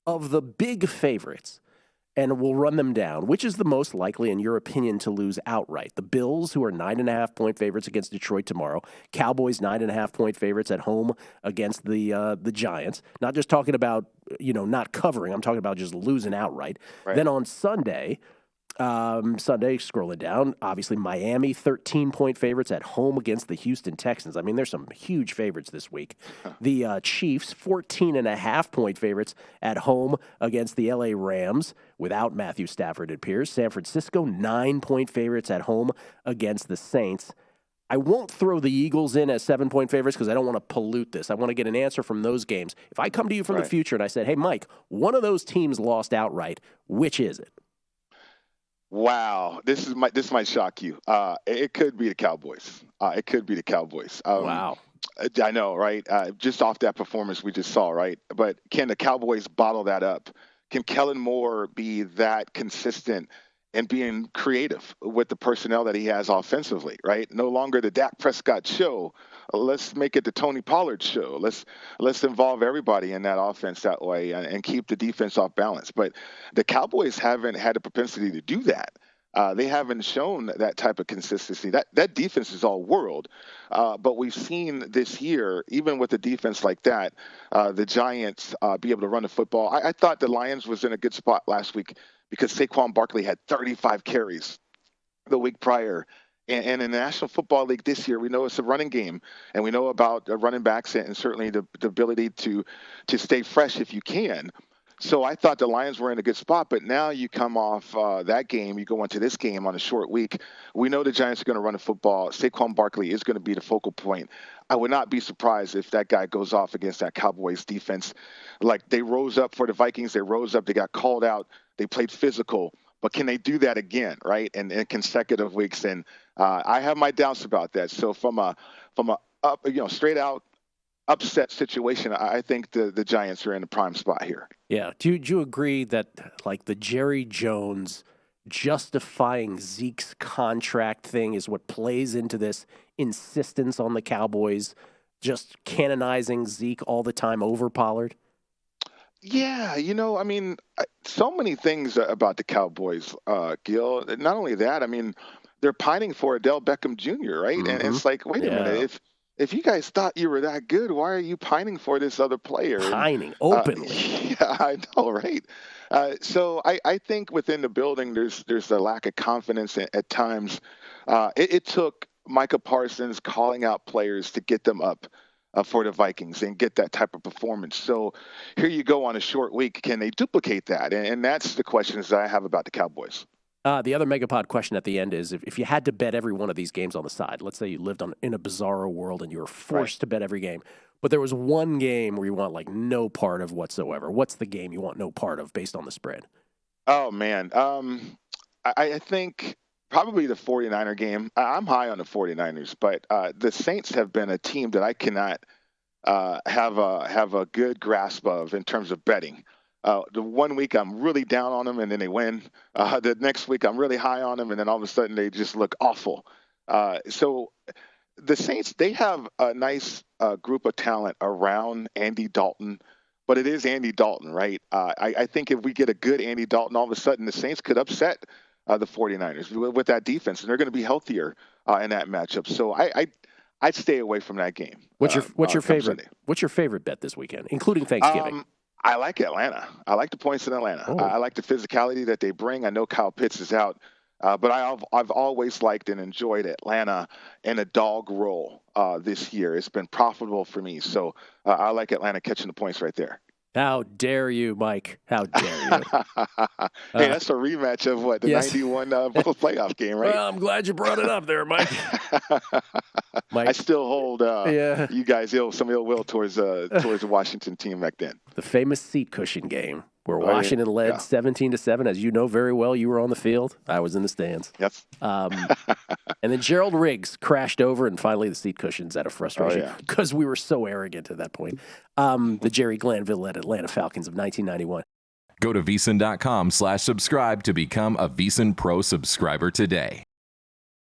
of the big favorites, and we'll run them down. Which is the most likely, in your opinion, to lose outright? The Bills, who are 9.5-point favorites against Detroit tomorrow. Cowboys, 9.5-point favorites at home against the Giants. Not just talking about, not covering. I'm talking about just losing outright. Right. Then on Sunday, scrolling down, obviously Miami, 13-point favorites at home against the Houston Texans. I mean, there's some huge favorites this week. The Chiefs, 14.5-point favorites at home against the LA Rams without Matthew Stafford, it appears. San Francisco, 9-point favorites at home against the Saints. I won't throw the Eagles in as 7-point favorites because I don't want to pollute this. I want to get an answer from those games. If I come to you from the future and I said, hey, Mike, one of those teams lost outright, which is it? Wow, this might shock you. It could be the Cowboys. It could be the Cowboys. Wow. I know, right? Just off that performance we just saw, right? But can the Cowboys bottle that up? Can Kellen Moore be that consistent and being creative with the personnel that he has offensively, right? No longer the Dak Prescott show. Let's make it the Tony Pollard show. Let's involve everybody in that offense that way and keep the defense off balance. But the Cowboys haven't had a propensity to do that. They haven't shown that type of consistency. That defense is all world. But we've seen this year, even with a defense like that, the Giants be able to run the football. I thought the Lions was in a good spot last week because Saquon Barkley had 35 carries the week prior. And in the National Football League this year, we know it's a running game, and we know about running backs and certainly the ability to stay fresh if you can. So I thought the Lions were in a good spot, but now you come off that game, you go into this game on a short week. We know the Giants are going to run the football. Saquon Barkley is going to be the focal point. I would not be surprised if that guy goes off against that Cowboys defense. Like, they rose up for the Vikings, they rose up, they got called out, they played physical. But can they do that again, right, in consecutive weeks? And I have my doubts about that. So from a straight out upset situation, I think the Giants are in a prime spot here. Yeah. Do you agree that, like, the Jerry Jones justifying Zeke's contract thing is what plays into this insistence on the Cowboys just canonizing Zeke all the time over Pollard? Yeah, I mean, so many things about the Cowboys, Gill. Not only that, I mean, they're pining for Odell Beckham Jr., right? Mm-hmm. And it's like, wait a minute, if you guys thought you were that good, why are you pining for this other player? Pining openly. Yeah, I know, right? So I think within the building, there's a lack of confidence at times. It took Micah Parsons calling out players to get them up for the Vikings and get that type of performance. So here you go on a short week. Can they duplicate that? And that's the questions that I have about the Cowboys. The other Megapod question at the end is, if you had to bet every one of these games on the side, let's say you lived in a bizarro world and you were forced to bet every game, but there was one game where you want like no part of whatsoever. What's the game you want no part of based on the spread? Oh, man. I think probably the 49er game. I'm high on the 49ers, but the Saints have been a team that I cannot have a good grasp of in terms of betting. The one week I'm really down on them, and then they win. The next week I'm really high on them, and then all of a sudden they just look awful. So the Saints, they have a nice group of talent around Andy Dalton, but it is Andy Dalton, right? I think if we get a good Andy Dalton, all of a sudden the Saints could upset the 49ers with that defense, and they're going to be healthier in that matchup. So I'd stay away from that game. What's your favorite? Sunday. What's your favorite bet this weekend, including Thanksgiving? I like Atlanta. I like the points in Atlanta. Oh. I like the physicality that they bring. I know Kyle Pitts is out, but I've always liked and enjoyed Atlanta in a dog role this year. It's been profitable for me, so I like Atlanta catching the points right there. How dare you, Mike? How dare you? Hey, that's a rematch of the 91 playoff game, right? Well, I'm glad you brought it up there, Mike. I still hold you guys some ill will towards the Washington team back then. The famous seat cushion game where Washington led 17-7. As you know very well, you were on the field. I was in the stands. Yes. And then Gerald Riggs crashed over, and finally the seat cushions out of frustration because we were so arrogant at that point. The Jerry Glanville-led Atlanta Falcons of 1991. Go to VSiN.com/subscribe to become a VSiN Pro subscriber today.